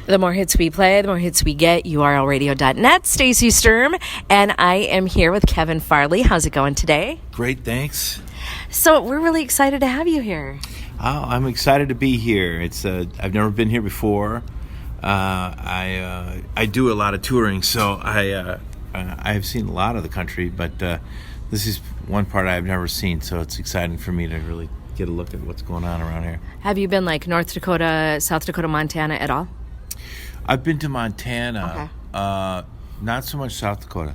The more hits we play, the more hits we get. URLradio.net. Stacey Sturm, and I am here with Kevin Farley. How's it going today? Great, thanks. So we're really excited to have you here. Oh, I'm excited to be here. I've never been here before. I do a lot of touring, so I've seen a lot of the country, but this is one part I've never seen, so it's exciting for me to really get a look at what's going on around here. Have you been like North Dakota, South Dakota, Montana at all? I've been to Montana, Okay. Not so much South Dakota.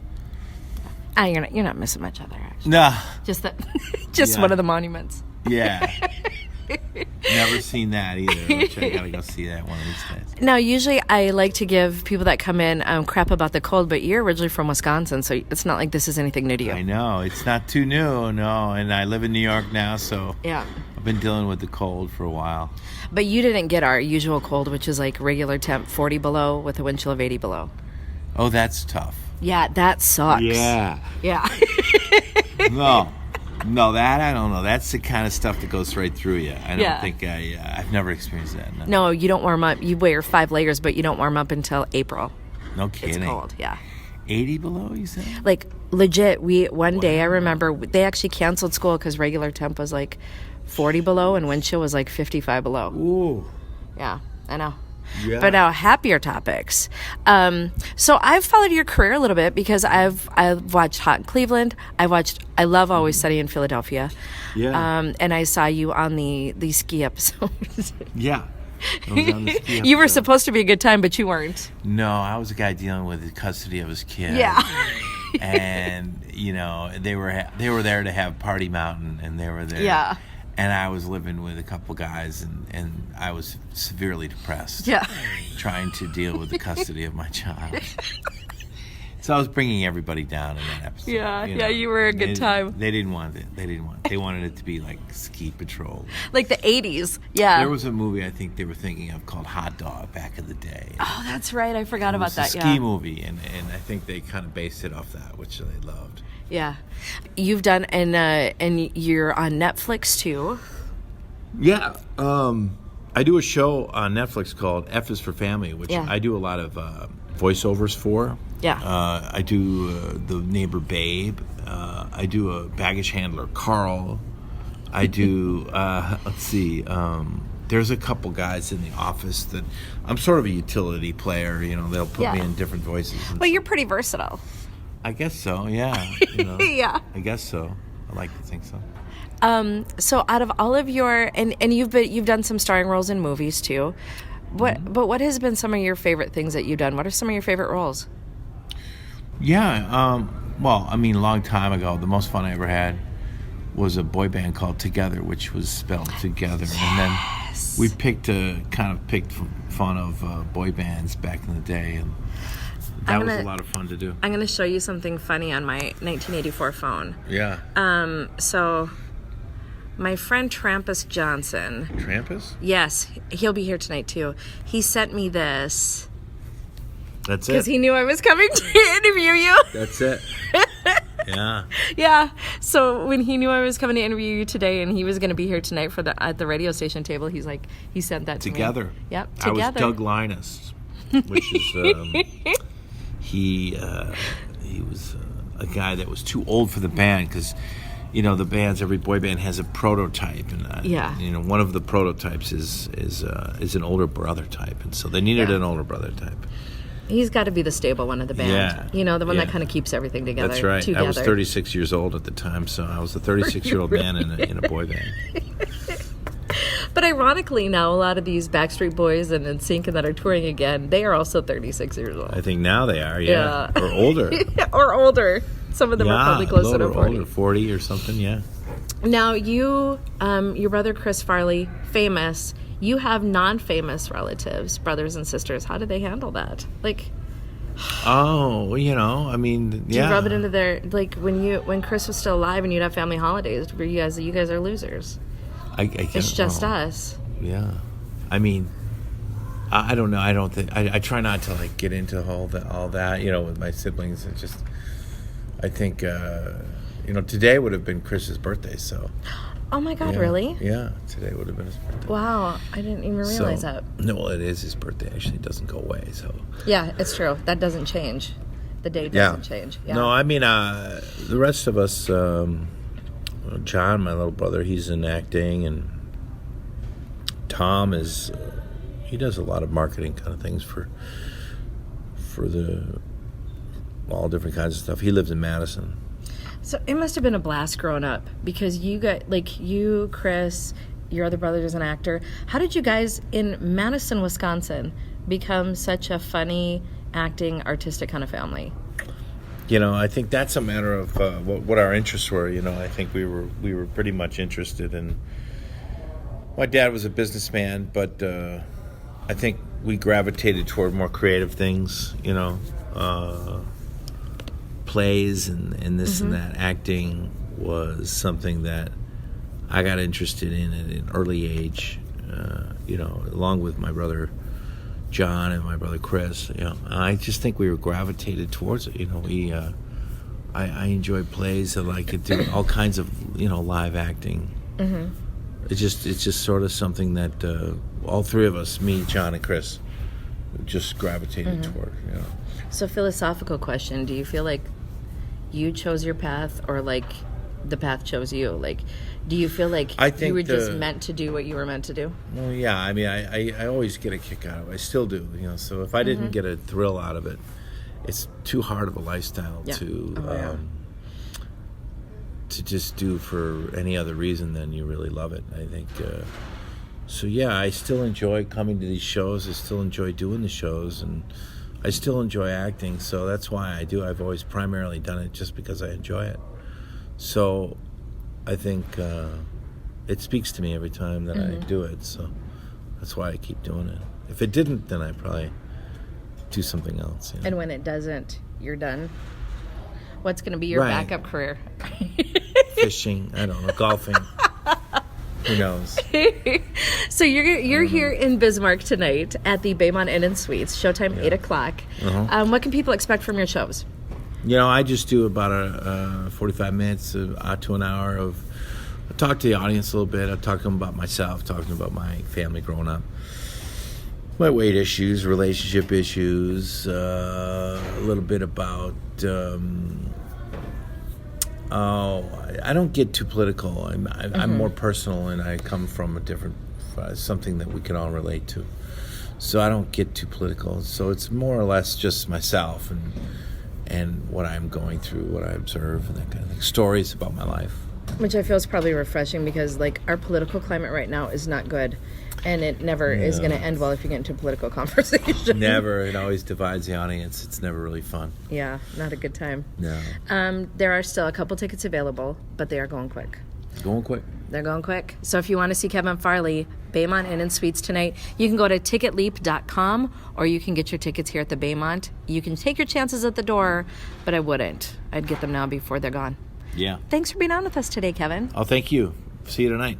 You're not missing much other, actually. Nah. Just Yeah. one of the monuments. Yeah. Never seen that either, which I gotta go see that one of these days. Now, usually I like to give people that come in crap about the cold, but you're originally from Wisconsin, so it's not like this is anything new to you. I know. It's not too new, no. And I live in New York now, so Yeah. I've been dealing with the cold for a while. But you didn't get our usual cold, which is like regular temp 40 below with a wind chill of 80 below. Oh, that's tough. Yeah, that sucks. Yeah. Yeah. No, that I don't know. That's the kind of stuff that goes right through you. I don't Yeah. think I've never experienced that. No, you don't warm up. You wear 5 layers, but you don't warm up until April. No It's kidding. cold, yeah. 80 below, you said? Like, legit, one day I remember they actually canceled school because regular temp was like 40 below and wind chill was like 55 below. Ooh. Yeah, I know. Yeah. But now, happier topics. So I've followed your career a little bit because I've watched Hot in Cleveland. I love Always Sunny in Philadelphia. Yeah. And I saw you on the ski episode. Yeah. I was on the ski You were episode. supposed to be a good time, but you weren't. No, I was a guy dealing with the custody of his kid. Yeah. And, they were there to have Party Mountain, and they were there. Yeah. And I was living with a couple guys, and I was severely depressed. Yeah. Trying to deal with the custody of my child. So I was bringing everybody down in that episode. Yeah, you were a good time. They didn't want it. They wanted it to be like Ski Patrol. Like the 80s. Yeah. There was a movie I think they were thinking of called Hot Dog back in the day. Oh, that's right. I forgot It about was that. a ski movie, and I think they kind of based it off that, which they loved. Yeah. You've done, and you're on Netflix too. Yeah. I do a show on Netflix called F is for Family, which Yeah. I do a lot of voiceovers for. Yeah. I do the neighbor Babe. I do a baggage handler, Carl. I do, let's see, there's a couple guys in the office that I'm sort of a utility player. They'll put me Yeah. in different voices. Well, you're pretty versatile. I guess so, yeah. Yeah. I guess so. I like to think so. So out of all of your and you've done some starring roles in movies too. But what has been some of your favorite things that you've done? What are some of your favorite roles? Yeah, well, I mean, a long time ago, the most fun I ever had was a boy band called Together, which was spelled together. Yes. And then we picked fun of boy bands back in the day, and that was a lot of fun to do. I'm going to show you something funny on my 1984 phone. Yeah. So my friend Trampus Johnson. Trampus? Yes, he'll be here tonight too. He sent me this That's because it. he knew I was coming to interview you. That's it. Yeah. Yeah. So when he knew I was coming to interview you today, and he was going to be here tonight at the radio station table, he sent that to Together. me. Yep. I was Together. Doug Linus, which is he was a guy that was too old for the band because. The bands, every boy band has a prototype, and Yeah. One of the prototypes is an older brother type, and so they needed an older brother type. He's got to be the stable one of the band. Yeah. The one that Yeah. kind of keeps everything together. That's right. Together. I was 36 years old at the time, so I was a 36-year-old man in a boy band. But ironically, now a lot of these Backstreet Boys and NSYNC that are touring again, they are also 36 years old. I think now they are, yeah. Or older. Or older. Some of them are probably closer to 40. Older, 40 or something, yeah. Now, you, your brother Chris Farley, famous. You have non-famous relatives, brothers and sisters. How do they handle that? Like, oh, I mean, do yeah. you rub it into their, like, when Chris was still alive and you'd have family holidays, where you guys are losers. I can't, It's just us. Yeah. I mean, I don't know. I don't think I try not to get into all that. With my siblings. It just I think today would have been Chris's birthday. So Oh my God, Yeah. really? Yeah, today would have been his birthday. Wow, I didn't even realize that. No, well, it is his birthday. Actually, it doesn't go away. So Yeah, it's true. That doesn't change. The day doesn't change. Yeah. No, I mean, the rest of us, John, my little brother, he's in acting, and Tom is, he does a lot of marketing kind of things for all different kinds of stuff. He lives in Madison. So it must have been a blast growing up because you got, like, you, Chris, your other brother is an actor. How did you guys in Madison, Wisconsin, become such a funny, acting, artistic kind of family? I think that's a matter of what our interests were. I think we were pretty much interested in. My dad was a businessman, but I think we gravitated toward more creative things. Plays and this and that. Acting was something that I got interested in at an early age. Along with my brother John and my brother Chris. I just think we were gravitated towards it. I enjoyed plays. I could do all kinds of live acting. Mm-hmm. It's just sort of something that all three of us, me, John, and Chris, just gravitated toward. So, philosophical question: do you feel like you chose your path, or like the path chose you? Like, do you feel like you were just meant to do what you were meant to do? Well, yeah. I mean, I always get a kick out of it. I still do. So if I didn't get a thrill out of it, it's too hard of a lifestyle to just do for any other reason than you really love it. I think. So yeah, I still enjoy coming to these shows. I still enjoy doing the shows, and I still enjoy acting. So that's why I do. I've always primarily done it just because I enjoy it. So I think it speaks to me every time that I do it. So that's why I keep doing it. If it didn't, then I'd probably do something else. And when it doesn't, you're done. What's going to be your backup career? Fishing. I don't know. Golfing. Who knows? So you're here in Bismarck tonight at the Baymont Inn and Suites. Showtime 8 o'clock. What can people expect from your shows? I just do about 45 minutes to an hour of. I talk to the audience a little bit. I talk to them about myself, talking about my family growing up, my weight issues, relationship issues, a little bit about. I don't get too political. I'm more personal, and I come from a different something that we can all relate to. So I don't get too political. So it's more or less just myself and what I'm going through, what I observe, and that kind of thing. Stories about my life. Which I feel is probably refreshing because, like, our political climate right now is not good. And it never is going to end well if you get into a political conversation. Never. It always divides the audience. It's never really fun. Yeah, not a good time. No. There are still a couple tickets available, but they are going quick. Going quick. They're going quick. So if you want to see Kevin Farley, Baymont Inn and Suites tonight, you can go to ticketleap.com or you can get your tickets here at the Baymont. You can take your chances at the door, but I wouldn't. I'd get them now before they're gone. Yeah. Thanks for being on with us today, Kevin. Oh, thank you. See you tonight.